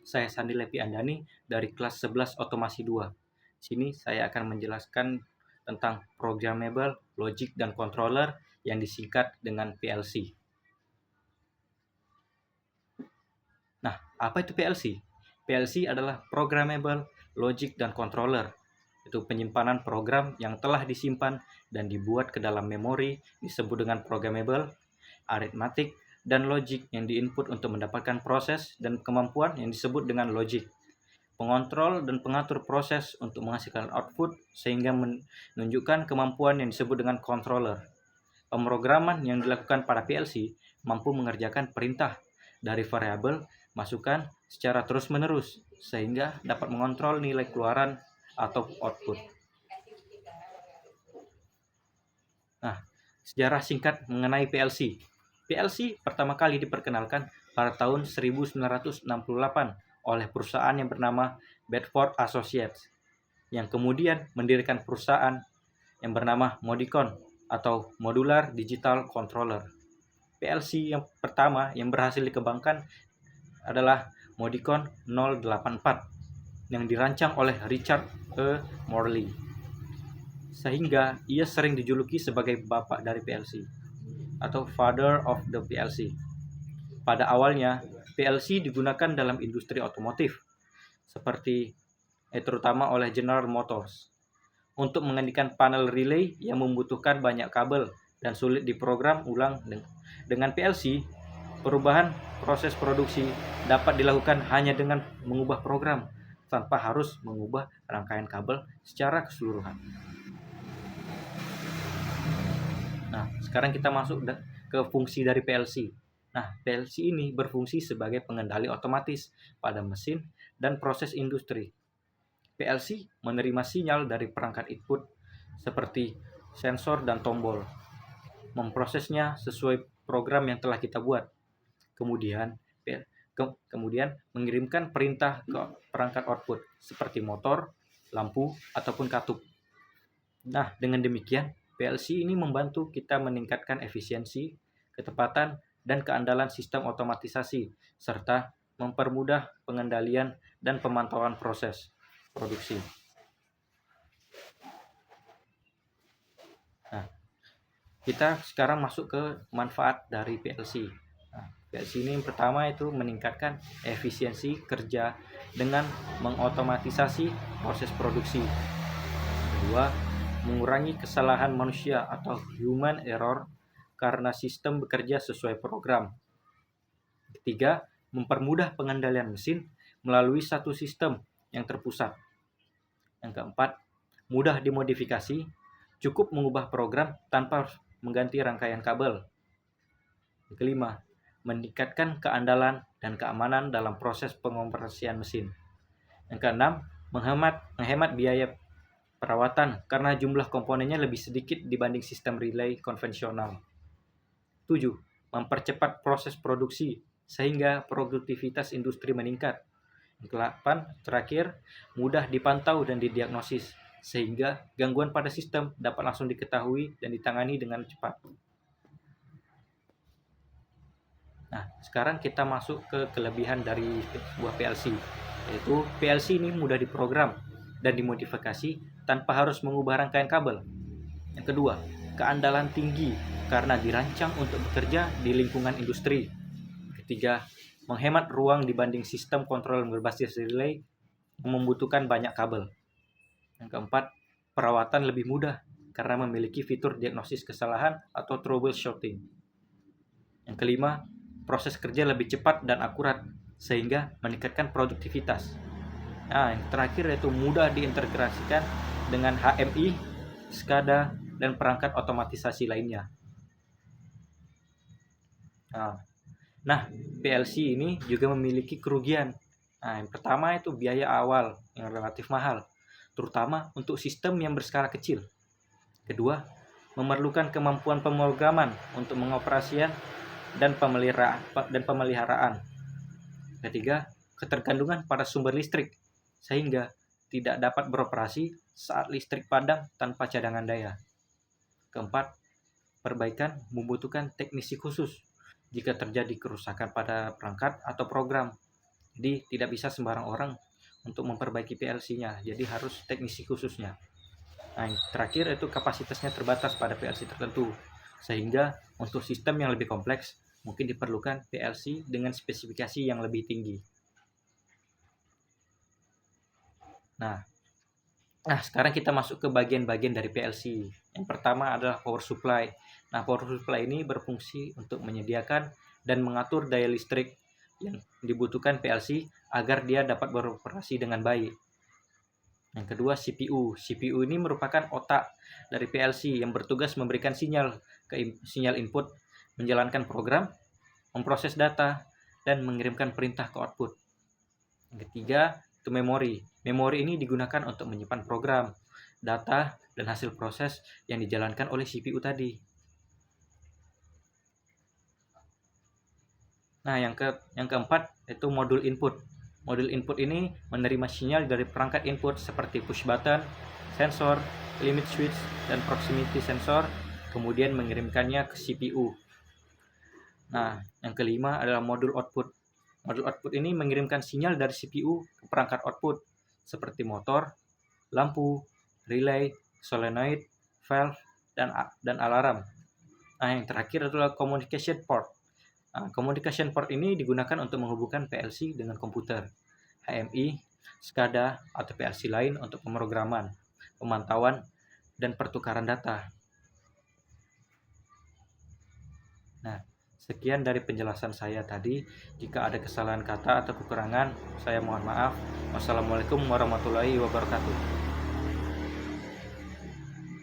Saya Sandi Lepi Andani dari kelas 11 Otomasi 2. Sini saya akan menjelaskan tentang Programmable Logic dan Controller yang disingkat dengan PLC. Nah, apa itu PLC? PLC adalah Programmable Logic dan Controller. Itu penyimpanan program yang telah disimpan dan dibuat ke dalam memori disebut dengan programmable, aritmatik, dan logic yang diinput untuk mendapatkan proses dan kemampuan yang disebut dengan logic. Pengontrol dan pengatur proses untuk menghasilkan output sehingga menunjukkan kemampuan yang disebut dengan controller. Pemrograman yang dilakukan pada PLC mampu mengerjakan perintah dari variabel masukan secara terus-menerus sehingga dapat mengontrol nilai keluaran atau output. Nah, sejarah singkat mengenai PLC. PLC pertama kali diperkenalkan pada tahun 1968 oleh perusahaan yang bernama Bedford Associates, yang kemudian mendirikan perusahaan yang bernama Modicon atau Modular Digital Controller. PLC yang pertama yang berhasil dikembangkan adalah Modicon 084 yang dirancang oleh Richard E. Morley, sehingga ia sering dijuluki sebagai bapak dari PLC atau Father of the PLC. Pada awalnya, PLC digunakan dalam industri otomotif, seperti terutama oleh General Motors, untuk mengendalikan panel relay yang membutuhkan banyak kabel dan sulit diprogram ulang. Dengan PLC, perubahan proses produksi dapat dilakukan hanya dengan mengubah program, tanpa harus mengubah rangkaian kabel secara keseluruhan. Nah, sekarang kita masuk ke fungsi dari PLC. Nah, PLC ini berfungsi sebagai pengendali otomatis pada mesin dan proses industri. PLC menerima sinyal dari perangkat input seperti sensor dan tombol, memprosesnya sesuai program yang telah kita buat. Kemudian mengirimkan perintah ke perangkat output seperti motor, lampu, ataupun katup. Nah, dengan demikian, PLC ini membantu kita meningkatkan efisiensi, ketepatan, dan keandalan sistem otomatisasi, serta mempermudah pengendalian dan pemantauan proses produksi. Nah, kita sekarang masuk ke manfaat dari PLC. PLC ini yang pertama itu meningkatkan efisiensi kerja dengan mengotomatisasi proses produksi. Kedua, mengurangi kesalahan manusia atau human error karena sistem bekerja sesuai program. Ketiga, mempermudah pengendalian mesin melalui satu sistem yang terpusat. Yang keempat, mudah dimodifikasi, cukup mengubah program tanpa mengganti rangkaian kabel. Yang kelima, meningkatkan keandalan dan keamanan dalam proses pengoperasian mesin. Yang keenam, menghemat biaya perawatan karena jumlah komponennya lebih sedikit dibanding sistem relay konvensional. 7. Mempercepat proses produksi sehingga produktivitas industri meningkat. Yang ke-8, terakhir, mudah dipantau dan didiagnosis sehingga gangguan pada sistem dapat langsung diketahui dan ditangani dengan cepat. Nah, sekarang kita masuk ke kelebihan dari sebuah PLC, yaitu PLC ini mudah diprogram dan dimodifikasi tanpa harus mengubah rangkaian kabel. Yang kedua, keandalan tinggi karena dirancang untuk bekerja di lingkungan industri. Ketiga, menghemat ruang dibanding sistem kontrol berbasis relay yang membutuhkan banyak kabel. Yang keempat, perawatan lebih mudah karena memiliki fitur diagnosis kesalahan atau troubleshooting. Yang kelima, proses kerja lebih cepat dan akurat sehingga meningkatkan produktivitas. Nah, yang terakhir yaitu mudah diintegrasikan dengan HMI, SCADA, dan perangkat otomatisasi lainnya. Nah, PLC ini juga memiliki kerugian. Nah, yang pertama itu biaya awal yang relatif mahal, terutama untuk sistem yang berskala kecil. Kedua, memerlukan kemampuan pemrograman untuk mengoperasikan dan pemeliharaan. Ketiga, ketergantungan pada sumber listrik sehingga tidak dapat beroperasi saat listrik padam tanpa cadangan daya. Keempat, perbaikan membutuhkan teknisi khusus jika terjadi kerusakan pada perangkat atau program. Jadi tidak bisa sembarang orang untuk memperbaiki PLC-nya, jadi harus teknisi khususnya. Nah, yang terakhir itu kapasitasnya terbatas pada PLC tertentu, sehingga untuk sistem yang lebih kompleks mungkin diperlukan PLC dengan spesifikasi yang lebih tinggi. Nah, sekarang kita masuk ke bagian-bagian dari PLC. Yang pertama adalah power supply. Nah, power supply ini berfungsi untuk menyediakan dan mengatur daya listrik yang dibutuhkan PLC agar dia dapat beroperasi dengan baik. Yang kedua, CPU. CPU ini merupakan otak dari PLC yang bertugas memberikan sinyal input, menjalankan program, memproses data, dan mengirimkan perintah ke output. Yang ketiga, itu memori. Memori ini digunakan untuk menyimpan program, data, dan hasil proses yang dijalankan oleh CPU tadi. Nah, yang keempat itu modul input. Modul input ini menerima sinyal dari perangkat input seperti push button, sensor, limit switch, dan proximity sensor, kemudian mengirimkannya ke CPU. Nah, yang kelima adalah modul output. Modul output ini mengirimkan sinyal dari CPU ke perangkat output seperti motor, lampu, relay, solenoid, valve, dan alarm. Nah, yang terakhir adalah communication port. Nah, communication port ini digunakan untuk menghubungkan PLC dengan komputer, HMI, SCADA, atau PLC lain untuk pemrograman, pemantauan, dan pertukaran data. Nah, sekian dari penjelasan saya tadi. Jika ada kesalahan kata atau kekurangan, saya mohon maaf. Wassalamualaikum warahmatullahi wabarakatuh.